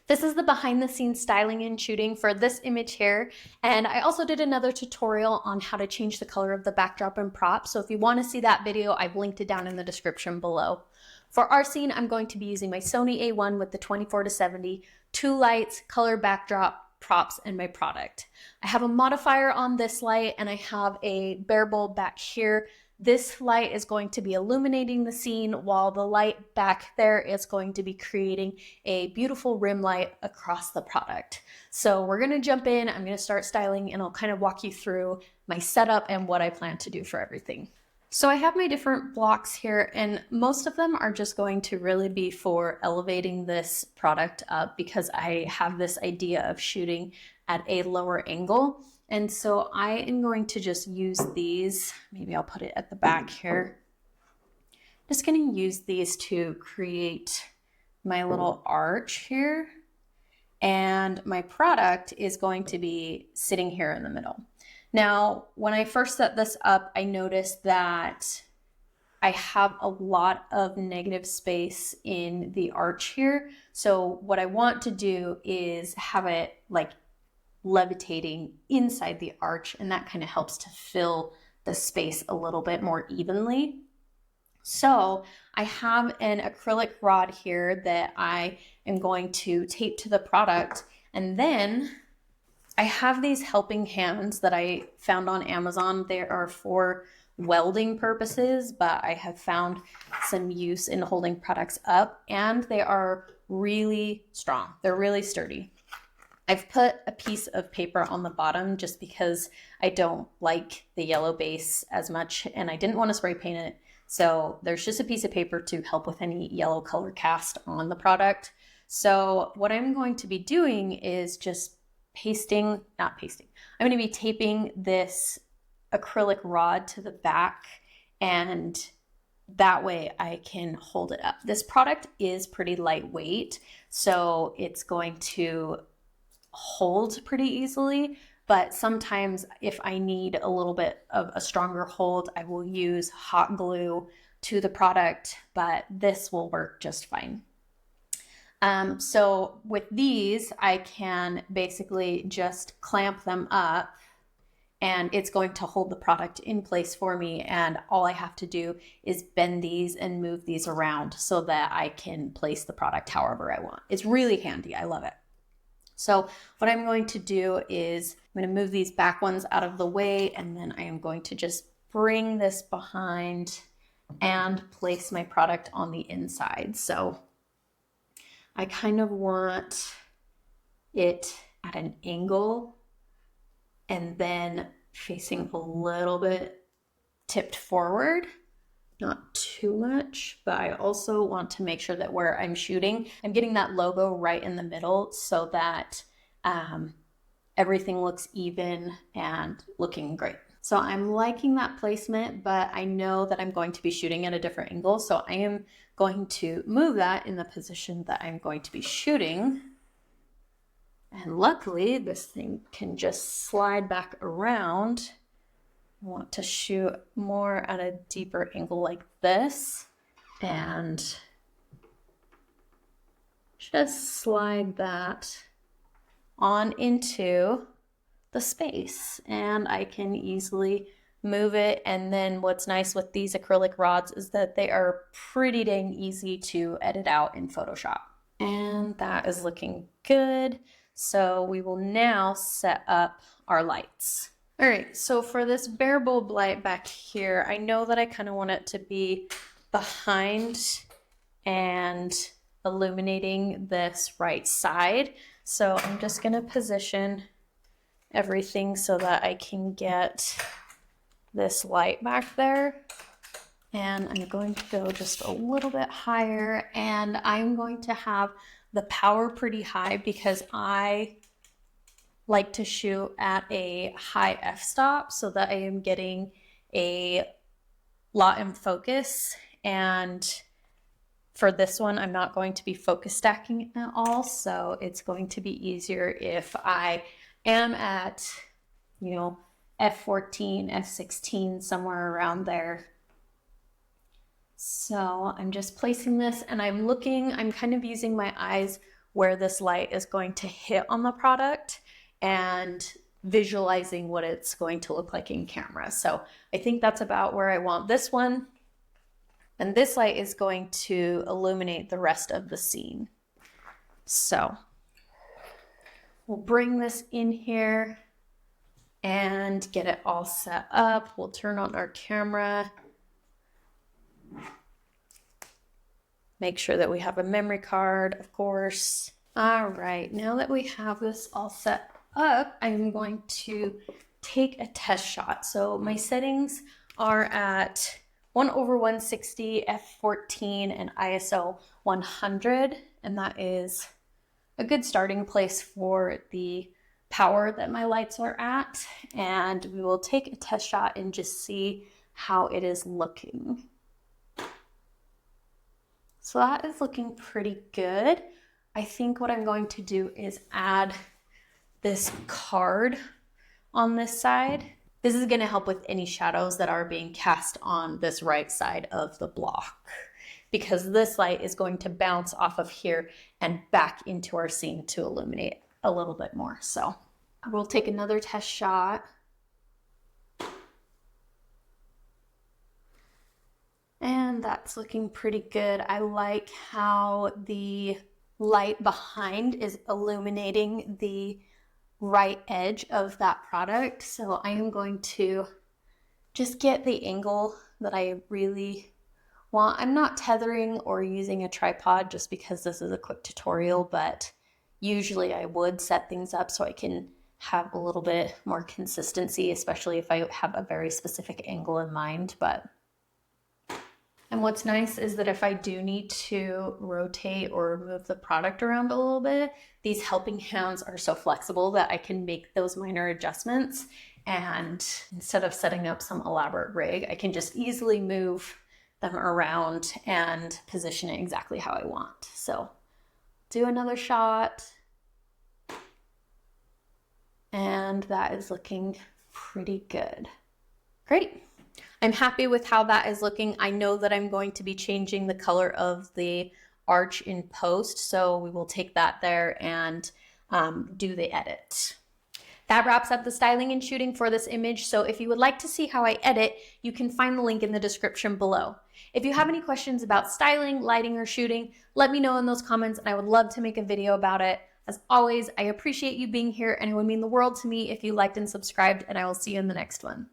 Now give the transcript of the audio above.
This is the behind the scenes styling and shooting for this image here. And I also did another tutorial on how to change the color of the backdrop and props. So if you want to see that video, I've linked it down in the description below. For our scene, I'm going to be using my Sony A1 with the 24-70, 2 lights, color backdrop, props, and my product. I have a modifier on this light and I have a bare bulb back here. This light is going to be illuminating the scene while the light back there is going to be creating a beautiful rim light across the product. So we're going to jump in, I'm going to start styling, and I'll kind of walk you through my setup and what I plan to do for everything. So I have my different blocks here, and most of them are just going to really be for elevating this product up because I have this idea of shooting at a lower angle. And so I am going to just use these. Maybe I'll put it at the back here. Just going to use these to create my little arch here. And my product is going to be sitting here in the middle. Now, when I first set this up, I noticed that I have a lot of negative space in the arch here. So what I want to do is have it like levitating inside the arch, and that kind of helps to fill the space a little bit more evenly. So I have an acrylic rod here that I am going to tape to the product, and then I have these helping hands that I found on Amazon. They are for welding purposes, but I have found some use in holding products up, and they are really strong. They're really sturdy. I've put a piece of paper on the bottom just because I don't like the yellow base as much and I didn't want to spray paint it. So there's just a piece of paper to help with any yellow color cast on the product. So what I'm going to be doing is just I'm going to be taping this acrylic rod to the back, and that way I can hold it up. This product is pretty lightweight, so it's going to hold pretty easily, but sometimes if I need a little bit of a stronger hold, I will use hot glue to the product, but this will work just fine. So with these, I can basically just clamp them up and it's going to hold the product in place for me. And all I have to do is bend these and move these around so that I can place the product however I want. It's really handy. I love it. So what I'm going to do is I'm going to move these back ones out of the way, and then I am going to just bring this behind and place my product on the inside. So I kind of want it at an angle and then facing a little bit tipped forward. Not too much, but I also want to make sure that where I'm shooting, I'm getting that logo right in the middle so that everything looks even and looking great. So I'm liking that placement, but I know that I'm going to be shooting at a different angle. So I am going to move that in the position that I'm going to be shooting. And luckily this thing can just slide back around. I want to shoot more at a deeper angle like this and just slide that on into the space, and I can easily move it. And then what's nice with these acrylic rods is that they are pretty dang easy to edit out in Photoshop. And that is looking good. So we will now set up our lights. All right, so for this bare bulb light back here, I know that I kind of want it to be behind and illuminating this right side. So I'm just gonna position everything so that I can get this light back there. And I'm going to go just a little bit higher, and I'm going to have the power pretty high because I like to shoot at a high f-stop so that I am getting a lot in focus. And for this one, I'm not going to be focus stacking at all, so it's going to be easier if I am at, f14, f16, somewhere around there. So I'm just placing this, and I'm kind of using my eyes where this light is going to hit on the product and visualizing what it's going to look like in camera. So I think that's about where I want this one. And this light is going to illuminate the rest of the scene. So we'll bring this in here and get it all set up. We'll turn on our camera. Make sure that we have a memory card, of course. All right, now that we have this all set up, I'm going to take a test shot. So my settings are at 1/160, f14, and ISO 100, and that is a good starting place for the power that my lights are at. And we will take a test shot and just see how it is looking. So that is looking pretty good. I think what I'm going to do is add this card on this side. This is going to help with any shadows that are being cast on this right side of the block, because this light is going to bounce off of here and back into our scene to illuminate a little bit more. So we'll take another test shot. And that's looking pretty good. I like how the light behind is illuminating the right edge of that product. So I am going to just get the angle that I really want. I'm not tethering or using a tripod just because this is a quick tutorial, but usually I would set things up so I can have a little bit more consistency, especially if I have a very specific angle in mind. And what's nice is that if I do need to rotate or move the product around a little bit, these helping hands are so flexible that I can make those minor adjustments. And instead of setting up some elaborate rig, I can just easily move them around and position it exactly how I want. So do another shot. And that is looking pretty good. Great. I'm happy with how that is looking. I know that I'm going to be changing the color of the arch in post, so we will take that there and do the edit. That wraps up the styling and shooting for this image. So if you would like to see how I edit, you can find the link in the description below. If you have any questions about styling, lighting, or shooting, let me know in those comments and I would love to make a video about it. As always, I appreciate you being here and it would mean the world to me if you liked and subscribed, and I will see you in the next one.